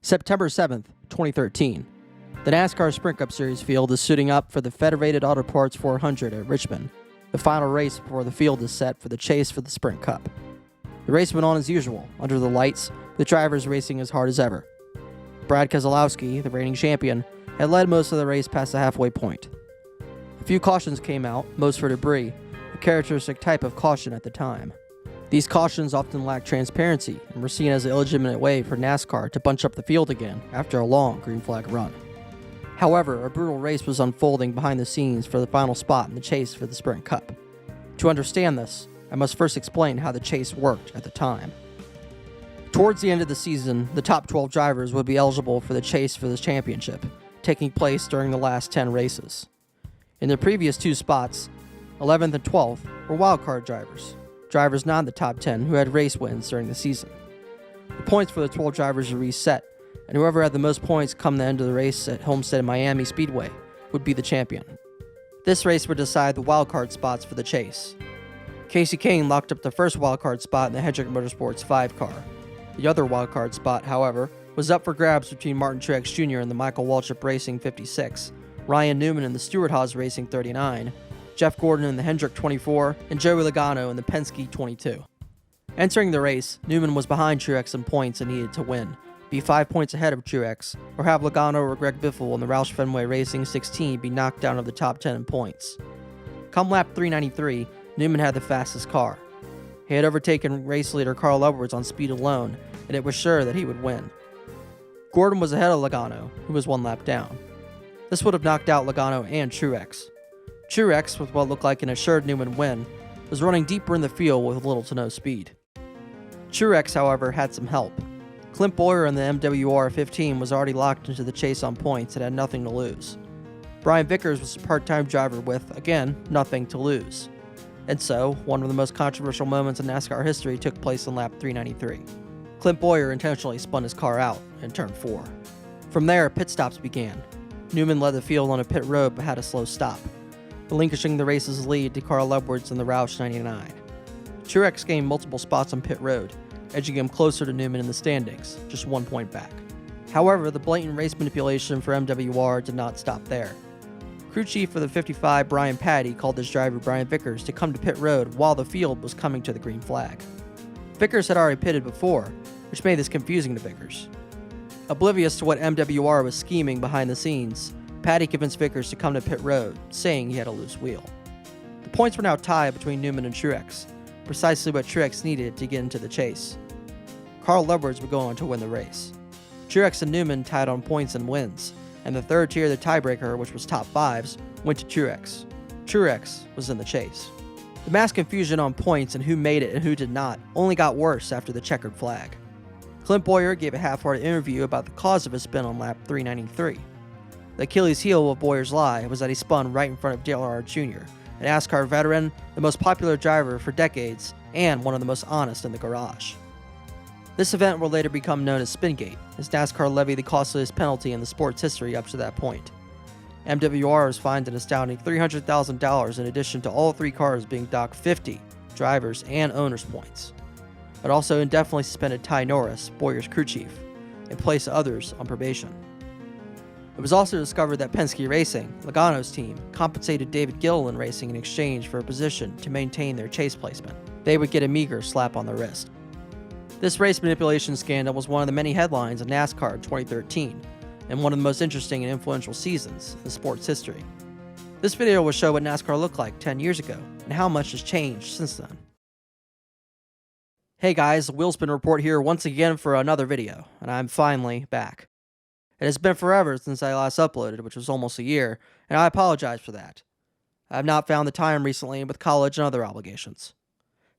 September 7th, 2013. The NASCAR Sprint Cup Series field is suiting up for the Federated Auto Parts 400 at Richmond, the final race before the field is set for the chase for the Sprint Cup. The race went on as usual, under the lights, the drivers racing as hard as ever. Brad Keselowski, the reigning champion, had led most of the race past the halfway point. A few cautions came out, most for debris, a characteristic type of caution at the time. These cautions often lacked transparency and were seen as an illegitimate way for NASCAR to bunch up the field again after a long green flag run. However, a brutal race was unfolding behind the scenes for the final spot in the chase for the Sprint Cup. To understand this, I must first explain how the chase worked at the time. Towards the end of the season, the top 12 drivers would be eligible for the chase for the championship, taking place during the last 10 races. In the previous two spots, 11th and 12th, were wildcard drivers not in the top 10 who had race wins during the season. The points for the 12 drivers are reset, and whoever had the most points come the end of the race at Homestead Miami Speedway would be the champion. This race would decide the wildcard spots for the chase. Casey Kane locked up the first wildcard spot in the Hendrick Motorsports 5 car. The other wildcard spot, however, was up for grabs between Martin Truex Jr. in the Michael Waltrip Racing 56, Ryan Newman in the Stewart-Haas Racing 39, Jeff Gordon in the Hendrick 24, and Joey Logano in the Penske 22. Entering the race, Newman was behind Truex in points and needed to win, be 5 points ahead of Truex, or have Logano or Greg Biffle in the Roush Fenway Racing 16 be knocked down of the top 10 in points. Come lap 393, Newman had the fastest car. He had overtaken race leader Carl Edwards on speed alone, and it was sure that he would win. Gordon was ahead of Logano, who was 1 lap down. This would have knocked out Logano and Truex. Truex, with what looked like an assured Newman win, was running deeper in the field with little to no speed. Truex, however, had some help. Clint Bowyer in the MWR 15 was already locked into the chase on points and had nothing to lose. Brian Vickers was a part-time driver with, again, nothing to lose. And so, one of the most controversial moments in NASCAR history took place on lap 393. Clint Bowyer intentionally spun his car out in turn 4. From there, pit stops began. Newman led the field on a pit road but had a slow stop, relinquishing the race's lead to Carl Edwards in the Roush 99. Truex gained multiple spots on pit road, edging him closer to Newman in the standings, just 1 point back. However, the blatant race manipulation for MWR did not stop there. Crew chief for the 55, Brian Patty, called his driver Brian Vickers to come to pit road while the field was coming to the green flag. Vickers had already pitted before, which made this confusing to Vickers. Oblivious to what MWR was scheming behind the scenes, Patty convinced Vickers to come to pit road, saying he had a loose wheel. The points were now tied between Newman and Truex, precisely what Truex needed to get into the chase. Carl Edwards would go on to win the race. Truex and Newman tied on points and wins, and the third tier of the tiebreaker, which was top 5s, went to Truex. Truex was in the chase. The mass confusion on points and who made it and who did not only got worse after the checkered flag. Clint Bowyer gave a half-hearted interview about the cause of his spin on lap 393. The Achilles heel of Bowyer's lie was that he spun right in front of Dale Earnhardt Jr., an NASCAR veteran, the most popular driver for decades, and one of the most honest in the garage. This event would later become known as Spingate, as NASCAR levied the costliest penalty in the sport's history up to that point. MWR was fined an astounding $300,000 in addition to all 3 cars being docked 50 drivers and owners points. It also indefinitely suspended Ty Norris, Bowyer's crew chief, and placed others on probation. It was also discovered that Penske Racing, Logano's team, compensated David Gilliland Racing in exchange for a position to maintain their chase placement. They would get a meager slap on the wrist. This race manipulation scandal was one of the many headlines of NASCAR in 2013, and one of the most interesting and influential seasons in sports history. This video will show what NASCAR looked like 10 years ago, and how much has changed since then. Hey guys, Wheelspin Report here once again for another video, and I'm finally back. It has been forever since I last uploaded, which was almost a year, and I apologize for that. I have not found the time recently with college and other obligations.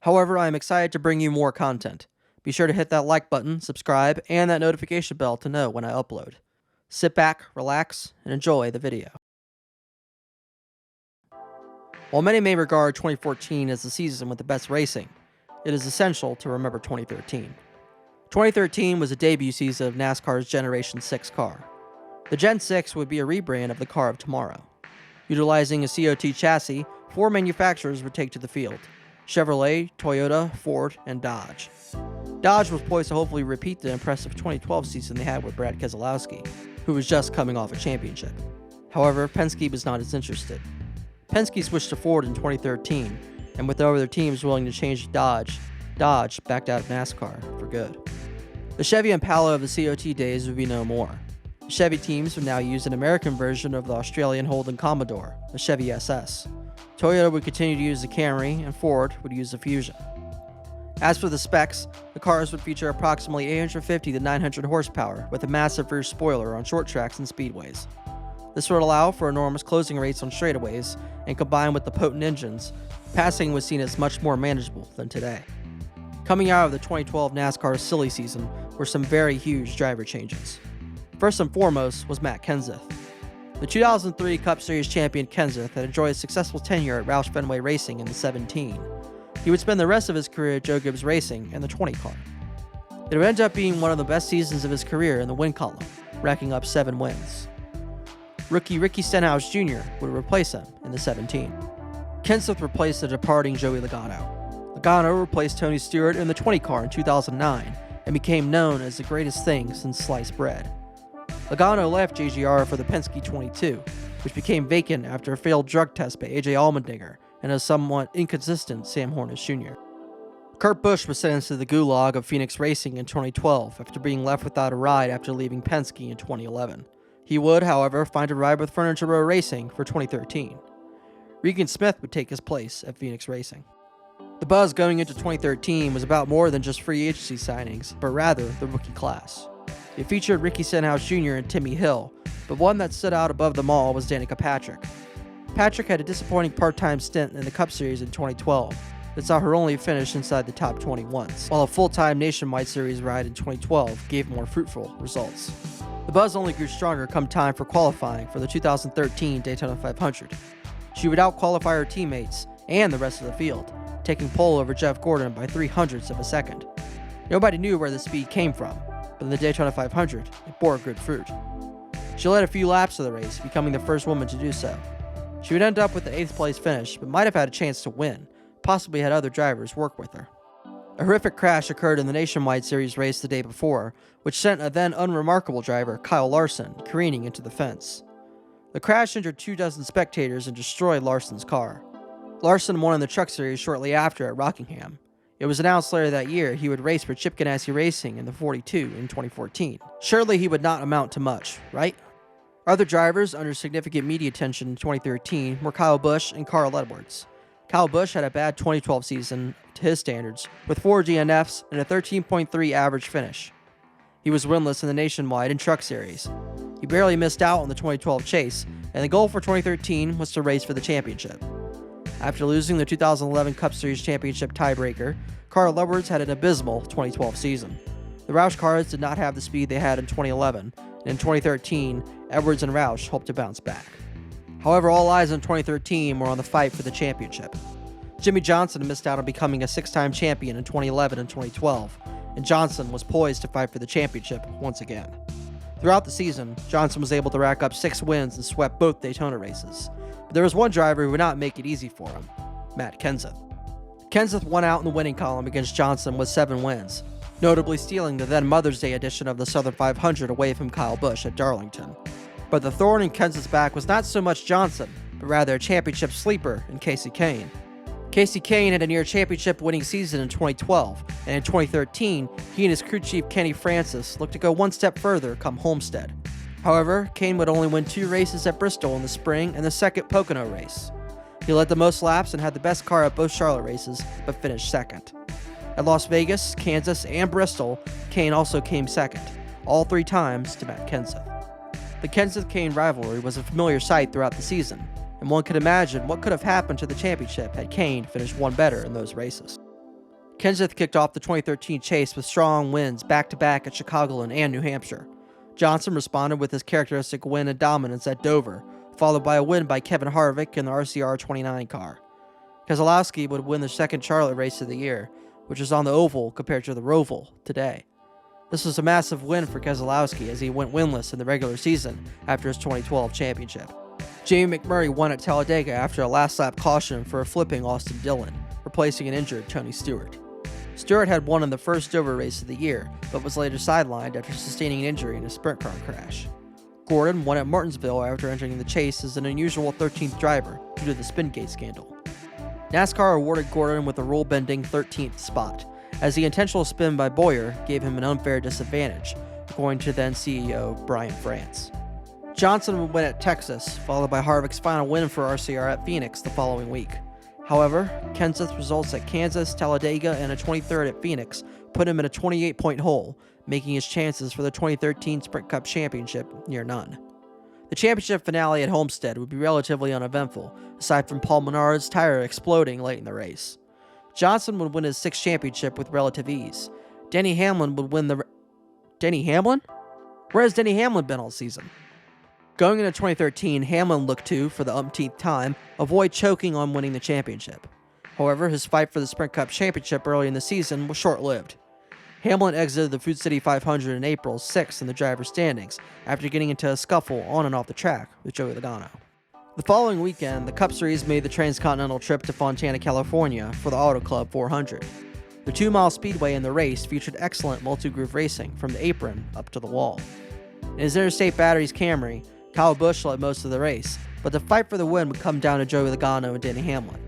However, I am excited to bring you more content. Be sure to hit that like button, subscribe, and that notification bell to know when I upload. Sit back, relax, and enjoy the video. While many may regard 2014 as the season with the best racing, it is essential to remember 2013. 2013 was the debut season of NASCAR's Generation 6 car. The Gen 6 would be a rebrand of the car of tomorrow. Utilizing a COT chassis, 4 manufacturers would take to the field: Chevrolet, Toyota, Ford, and Dodge. Dodge was poised to hopefully repeat the impressive 2012 season they had with Brad Keselowski, who was just coming off a championship. However, Penske was not as interested. Penske switched to Ford in 2013, and with other teams willing to change to Dodge backed out of NASCAR for good. The Chevy Impala of the COT days would be no more. The Chevy teams would now use an American version of the Australian Holden Commodore, the Chevy SS. Toyota would continue to use the Camry, and Ford would use the Fusion. As for the specs, the cars would feature approximately 850 to 900 horsepower with a massive rear spoiler on short tracks and speedways. This would allow for enormous closing rates on straightaways, and combined with the potent engines, passing was seen as much more manageable than today. Coming out of the 2012 NASCAR silly season were some very huge driver changes. First and foremost was Matt Kenseth. The 2003 Cup Series champion Kenseth had enjoyed a successful tenure at Roush Fenway Racing in the 17. He would spend the rest of his career at Joe Gibbs Racing in the 20 car. It would end up being one of the best seasons of his career in the win column, racking up 7 wins. Rookie Ricky Stenhouse Jr. would replace him in the 17. Kenseth replaced the departing Joey Logano. Logano replaced Tony Stewart in the 20 car in 2009 and became known as the greatest thing since sliced bread. Logano left JGR for the Penske 22, which became vacant after a failed drug test by AJ Allmendinger and a somewhat inconsistent Sam Hornish Jr. Kurt Busch was sentenced to the gulag of Phoenix Racing in 2012 after being left without a ride after leaving Penske in 2011. He would, however, find a ride with Furniture Row Racing for 2013. Regan Smith would take his place at Phoenix Racing. The buzz going into 2013 was about more than just free agency signings, but rather the rookie class. It featured Ricky Stenhouse Jr. and Timmy Hill, but one that stood out above them all was Danica Patrick. Patrick had a disappointing part-time stint in the Cup Series in 2012 that saw her only finish inside the top 20 once, while a full-time Nationwide Series ride in 2012 gave more fruitful results. The buzz only grew stronger come time for qualifying for the 2013 Daytona 500. She would out-qualify her teammates and the rest of the field, taking pole over Jeff Gordon by 0.03 of a second. Nobody knew where the speed came from, but in the Daytona 500, it bore good fruit. She led a few laps of the race, becoming the first woman to do so. She would end up with the 8th place finish, but might have had a chance to win, possibly had other drivers work with her. A horrific crash occurred in the Nationwide Series race the day before, which sent a then unremarkable driver, Kyle Larson, careening into the fence. The crash injured 24 spectators and destroyed Larson's car. Larson won in the Truck Series shortly after at Rockingham. It was announced later that year he would race for Chip Ganassi Racing in the 42 in 2014. Surely he would not amount to much, right? Other drivers under significant media attention in 2013 were Kyle Busch and Carl Edwards. Kyle Busch had a bad 2012 season to his standards, with 4 DNFs and a 13.3 average finish. He was winless in the Nationwide and Truck Series. He barely missed out on the 2012 chase, and the goal for 2013 was to race for the championship. After losing the 2011 Cup Series championship tiebreaker, Carl Edwards had an abysmal 2012 season. The Roush cars did not have the speed they had in 2011, and in 2013, Edwards and Roush hoped to bounce back. However, all eyes in 2013 were on the fight for the championship. Jimmy Johnson missed out on becoming a 6-time champion in 2011 and 2012, and Johnson was poised to fight for the championship once again. Throughout the season, Johnson was able to rack up 6 wins and swept both Daytona races. But there was one driver who would not make it easy for him, Matt Kenseth. Kenseth won out in the winning column against Johnson with 7 wins, notably stealing the then Mother's Day edition of the Southern 500 away from Kyle Busch at Darlington. But the thorn in Kenseth's back was not so much Johnson, but rather a championship sleeper in Kasey Kahne. Kasey Kahne had a near championship winning season in 2012, and in 2013, he and his crew chief Kenny Francis looked to go one step further come Homestead. However, Kahne would only win 2 races at Bristol in the spring and the second Pocono race. He led the most laps and had the best car at both Charlotte races, but finished second. At Las Vegas, Kansas, and Bristol, Kahne also came second, all 3 times to Matt Kenseth. The Kenseth-Kahne rivalry was a familiar sight throughout the season, and one could imagine what could have happened to the championship had Kahne finished one better in those races. Kenseth kicked off the 2013 chase with strong wins back-to-back at Chicagoland and New Hampshire. Johnson responded with his characteristic win and dominance at Dover, followed by a win by Kevin Harvick in the RCR 29 car. Keselowski would win the second Charlotte race of the year, which is on the oval compared to the Roval today. This was a massive win for Keselowski as he went winless in the regular season after his 2012 championship. Jamie McMurray won at Talladega after a last lap caution for a flipping Austin Dillon, replacing an injured Tony Stewart. Stewart had won in the first Dover race of the year, but was later sidelined after sustaining an injury in a sprint car crash. Gordon won at Martinsville after entering the chase as an unusual 13th driver due to the Spingate scandal. NASCAR awarded Gordon with a rule-bending 13th spot, as the intentional spin by Bowyer gave him an unfair disadvantage, according to then CEO Brian France. Johnson would win at Texas, followed by Harvick's final win for RCR at Phoenix the following week. However, Kenseth's results at Kansas, Talladega, and a 23rd at Phoenix put him in a 28-point hole, making his chances for the 2013 Sprint Cup championship near none. The championship finale at Homestead would be relatively uneventful, aside from Paul Menard's tire exploding late in the race. Johnson would win his 6th championship with relative ease. Denny Hamlin would win the... Denny Hamlin? Where has Denny Hamlin been all season? Going into 2013, Hamlin looked to, for the umpteenth time, avoid choking on winning the championship. However, his fight for the Sprint Cup championship early in the season was short-lived. Hamlin exited the Food City 500 in April 6th in the driver's standings after getting into a scuffle on and off the track with Joey Logano. The following weekend, the Cup Series made the transcontinental trip to Fontana, California for the Auto Club 400. The 2-mile speedway in the race featured excellent multi-groove racing from the apron up to the wall. In his Interstate Batteries Camry, Kyle Busch led most of the race, but the fight for the win would come down to Joey Logano and Denny Hamlin.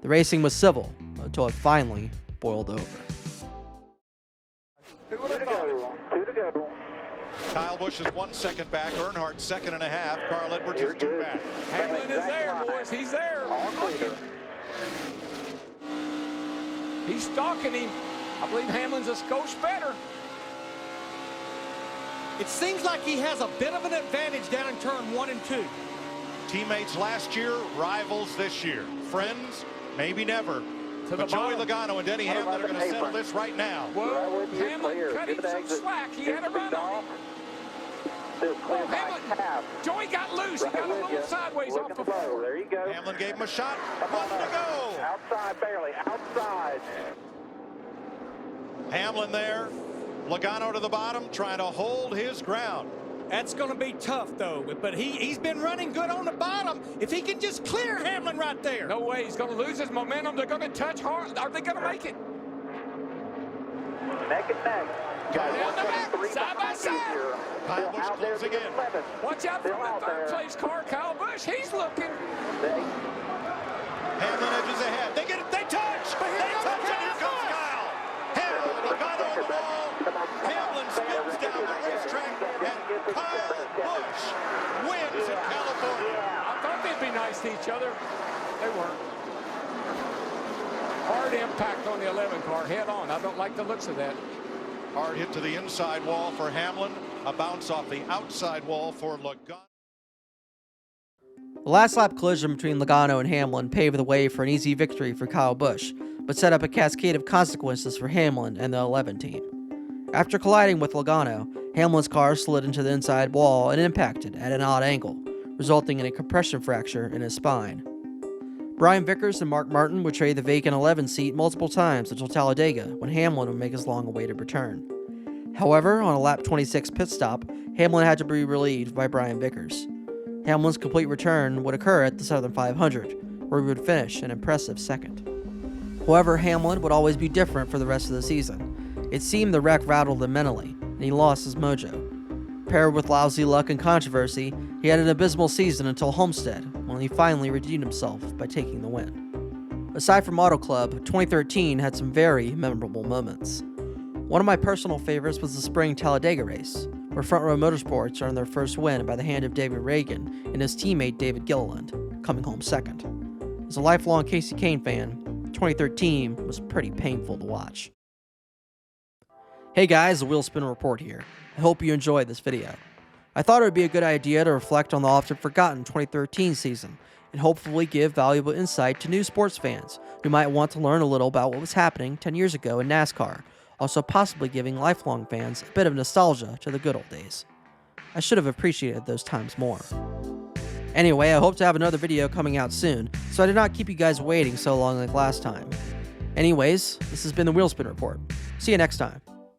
The racing was civil until it finally boiled over. Two to go. Kyle Busch is 1 second back. Earnhardt 2.5 seconds. Carl Edwards is 2 back. Hamlin is there, boys. He's there. He's stalking him. I believe Hamlin's a skosh better. It seems like he has a bit of an advantage down in turn 1 and 2. Teammates last year, rivals this year. Friends, maybe never. But Joey Logano and Denny Hamlin are going to settle this right now. Well, Hamlin cut him some slack. He had a run on him. Oh, Hamlin. Joey got loose. He got a little sideways off the floor. There you go. Hamlin gave him a shot. 1 to go. Outside, barely. Outside. Hamlin there. Logano to the bottom, trying to hold his ground. That's going to be tough, though. But he's been running good on the bottom. If he can just clear Hamlin right there. No way. He's going to lose his momentum. They're going to touch hard. Are they going to make it? Neck and neck. Down the back, side by side. Kyle Busch closing in. Watch out from the third place car, Kyle Busch. He's looking. Hamlin edges ahead. They get it. They touch. They touch. And here comes Kyle. Hamlin, Logano on the wall. Hamlin spins down the racetrack. And Kyle Busch wins in California. I thought they'd be nice to each other. They weren't. Hard impact on the 11 car, head on. I don't like the looks of that. Hard hit to the inside wall for Hamlin. A bounce off the outside wall for Logano. The last lap collision between Logano and Hamlin paved the way for an easy victory for Kyle Busch, but set up a cascade of consequences for Hamlin and the 11 team. After colliding with Logano, Hamlin's car slid into the inside wall and impacted at an odd angle, resulting in a compression fracture in his spine. Brian Vickers and Mark Martin would trade the vacant 11 seat multiple times until Talladega, when Hamlin would make his long-awaited return. However, on a lap 26 pit stop, Hamlin had to be relieved by Brian Vickers. Hamlin's complete return would occur at the Southern 500, where he would finish an impressive second. However, Hamlin would always be different for the rest of the season. It seemed the wreck rattled him mentally, and he lost his mojo. Paired with lousy luck and controversy, he had an abysmal season until Homestead, when he finally redeemed himself by taking the win. Aside from Auto Club, 2013 had some very memorable moments. One of my personal favorites was the spring Talladega race, where Front Row Motorsports earned their first win by the hand of David Reagan and his teammate David Gilliland, coming home second. As a lifelong Casey Kane fan, 2013 was pretty painful to watch. Hey guys, the Wheel Spin Report here. I hope you enjoyed this video. I thought it would be a good idea to reflect on the often forgotten 2013 season, and hopefully give valuable insight to new sports fans who might want to learn a little about what was happening 10 years ago in NASCAR, also possibly giving lifelong fans a bit of nostalgia to the good old days. I should have appreciated those times more. Anyway, I hope to have another video coming out soon, so I did not keep you guys waiting so long like last time. Anyways, this has been the Wheel Spin Report. See you next time.